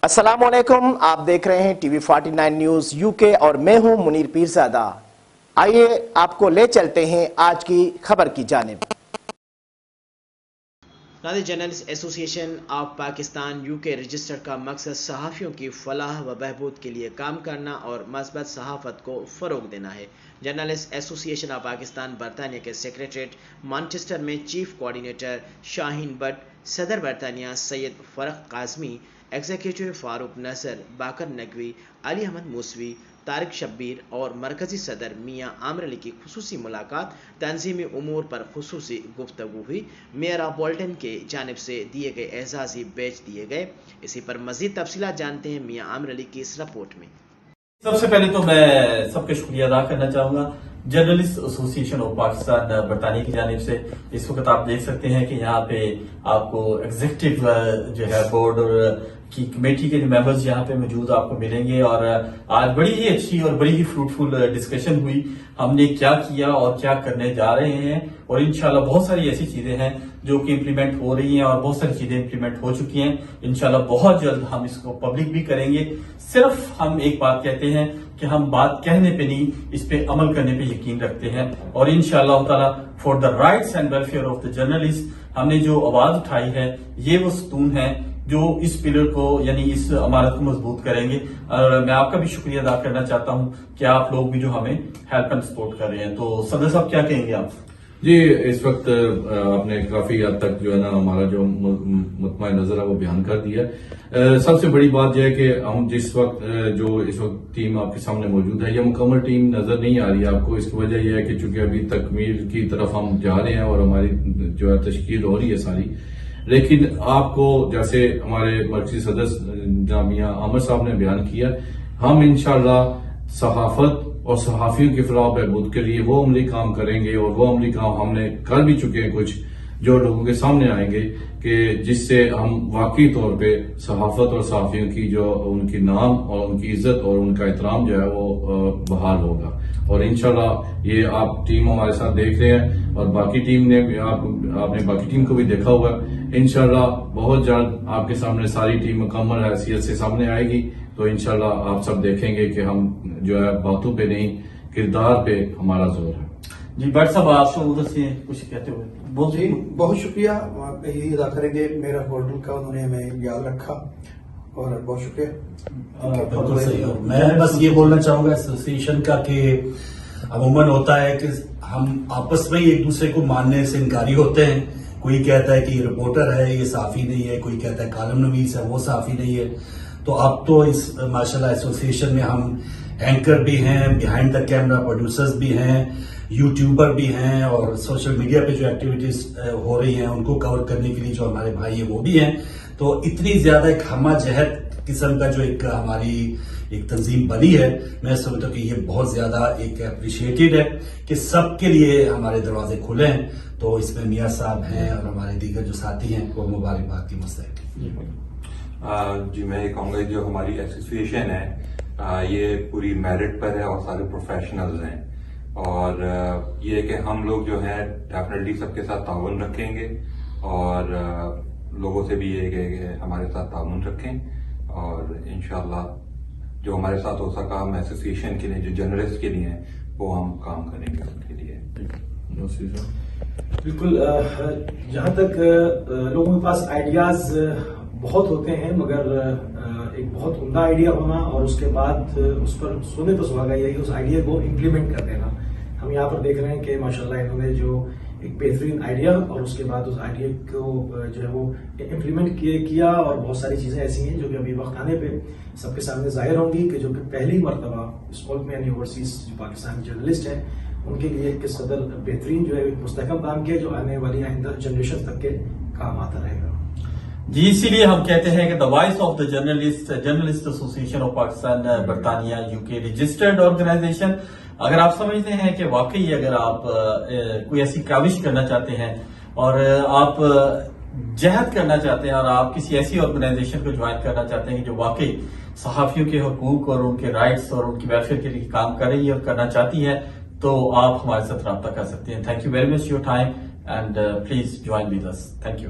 अस्सलाम वालेकुम, आप देख रहे हैं टीवी 49 न्यूज यूके और मैं हूं मुनीर पीरजादा। आइए आपको ले चलते हैं आज की खबर की जानिब। Nadir journalist association of Pakistan UK register का मकसद सहाफ़ियों की फलाह व बहबूद के लिए काम करना और मस्बत सहाफ़त को फ़रोग देना है। जर्नलिस्ट एसोसिएशन ऑफ पाकिस्तान बरतानिया के सेक्रेटरीट मैनचेस्टर में चीफ कोऑर्डिनेटर शाहीन बट, सदर बरतानिया सैयद फ़रख काज़मी, एग्जीक्यूटिव फारूक नसर, बाकर नकवी, अली अहमद मूसवी, तारिक शब्बीर और मरकजी सदर मियाँ आमिर अली की खुसूसी मुलाकात तंजीमी उमूर पर खुसूसी गुफ्तगू हुई। मेयर ऑफ बोल्टन के जानिब से दिए गए एजाज़ी बैच दिए गए। इसी पर मजीद तफसीलात जानते हैं मियाँ आमिर अली की इस रिपोर्ट में। सबसे पहले तो मैं सबका शुक्रिया अदा करना चाहूंगा जर्नलिस्ट एसोसिएशन ऑफ पाकिस्तान बरतानिया की जानिब से। इस वक्त आप देख सकते हैं कि यहाँ पे आपको एग्जीक्यूटिव जो है बोर्ड और की कमेटी के जो मेंबर्स यहाँ पे मौजूद आपको मिलेंगे और आज बड़ी ही अच्छी और बड़ी ही फ्रूटफुल डिस्कशन हुई। हमने क्या किया और क्या करने जा रहे हैं और इंशाल्लाह बहुत सारी ऐसी चीजें हैं जो कि इम्प्लीमेंट हो रही हैं और बहुत सारी चीजें इम्प्लीमेंट हो चुकी हैं। इंशाल्लाह बहुत जल्द हम इसको पब्लिक भी करेंगे। सिर्फ हम एक बात कहते हैं कि हम बात कहने पे नहीं, इस पे अमल करने पे यकीन रखते हैं और इंशाल्लाह ताला for the rights and welfare of the journalist हमने जो आवाज उठाई है ये वो सतून है जो इस पिलर को यानी इस इमारत को मजबूत करेंगे। और मैं आपका भी शुक्रिया अदा करना चाहता हूं कि आप लोग भी जो हमें हेल्प एंड सपोर्ट कर रहे हैं। तो सदर साहब क्या कहेंगे आप? जी, इस वक्त आपने काफी हद तक जो है ना हमारा जो मुतमा नजर है वो बयान कर दिया। सबसे बड़ी बात यह है कि हम जिस वक्त जो इस वक्त टीम आपके सामने मौजूद है, यह मुकम्मल टीम नजर नहीं आ रही है आपको। इसकी वजह यह है कि चूंकि अभी तकमील की तरफ हम जा रहे हैं और हमारी जो है तश्कील हो रही है सारी, लेकिन आपको जैसे हमारे मर्कजी सदस्य जामिया आमिर साहब ने बयान किया, हम इंशाल्लाह सहाफत और सहाफियों की फलाह बहबूद के लिए वो अमली काम करेंगे और वो अमली काम हमने कर भी चुके हैं कुछ जो लोगों के सामने आएंगे कि जिससे हम वाकई तौर पे सहाफत और सहाफियों की जो उनकी नाम और उनकी इज्जत और उनका एहतराम जो है वो बहाल होगा। और इंशाल्लाह ये आप टीम हमारे साथ देख रहे हैं और बाकी टीम ने आपने बाकी टीम को भी देखा होगा। इंशाल्लाह बहुत जल्द आपके सामने सारी टीम मुकम्मल हैसियत से सामने आएगी। तो इंशाल्लाह आप सब देखेंगे कि हम जो है बातों पे नहीं किरदार पे हमारा जोर है। जी भट्ट साहब, आप उधर से कुछ कहते हुए जी बहुत शुक्रिया यही अदा करेंगे मेरा बोल्टन का, उन्होंने हमें याद रखा और बहुत शुक्रिया। मैं बस ये बोलना चाहूंगा एसोसिएशन का कि अमूमन होता है कि हम आपस में ही एक दूसरे को मानने से इनकारी होते हैं। कोई कहता है कि ये रिपोर्टर है, ये साफी नहीं है, कोई कहता है कॉलम नवीस है, वो साफी नहीं है। तो अब तो इस माशाल्लाह एसोसिएशन में हम एंकर भी हैं, बिहाइंड द कैमरा प्रोड्यूसर्स भी हैं, यूट्यूबर भी हैं और सोशल मीडिया पे जो एक्टिविटीज हो रही हैं उनको कवर करने के लिए जो हमारे भाई है वो भी हैं। तो इतनी ज्यादा एक हमा जहत किस्म का जो एक हमारी एक तंजीम बनी है, मैं समझता हूँ कि ये बहुत ज्यादा एक अप्रिशिएटेड है कि सबके लिए हमारे दरवाजे खुले हैं। तो इसमें मियाँ साहब हैं और हमारे दीगर जो साथी हैं वो मुबारकबाद की मुस्तहिक। जी मैं ये कहूँगा जो हमारी एसोसिएशन है ये पूरी मेरिट पर है और सारे प्रोफेशनल्स हैं और ये कि हम लोग जो है डेफिनेटली सबके साथ ताउन रखेंगे और लोगों से भी ये कि हमारे साथ ताउन रखें और इंशाल्लाह जो हमारे साथ हो सका हम एसोसिएशन के लिए जो जर्नलिस्ट के लिए हैं वो हम काम करेंगे उनके लिए। बिल्कुल, जहाँ तक लोगों के पास आइडियाज बहुत होते हैं मगर एक बहुत उम्दा आइडिया होना और उसके बाद उस पर सोने पर सुहागा यही उस आइडिया को इम्प्लीमेंट कर देना। हम यहाँ पर देख रहे हैं कि माशाल्लाह इन्होंने जो एक बेहतरीन आइडिया और उसके बाद उस आइडिया को जो है वो इम्प्लीमेंट किया और बहुत सारी चीजें ऐसी हैं जो कि अभी वक्त आने पे सबके सामने जाहिर होंगी कि जो कि पहली मरतबा इस मुल्क में यानी ओवरसीज जो पाकिस्तानी जर्नलिस्ट हैं उनके लिए किस कदर बेहतरीन जो है मुस्तहकम काम किया जो आने वाली आइंदा जनरेशन तक के काम आता रहेगा। जी इसीलिए हम कहते हैं कि the voice of the journalist association of Pakistan बरतानिया यूके रजिस्टर्ड ऑर्गेनाइजेशन। अगर आप समझते हैं कि वाकई अगर आप कोई ऐसी काविश करना चाहते हैं और आप जहद करना चाहते हैं और आप किसी ऐसी ऑर्गेनाइजेशन को ज्वाइन करना चाहते हैं जो वाकई सहाफियों के हुकूक और उनके राइट्स और उनकी वेलफेयर के लिए काम कर रही है और करना चाहती है, तो आप हमारे साथ रब्ता कर सकते हैं। Thank you very much your time and please join with us. Thank you.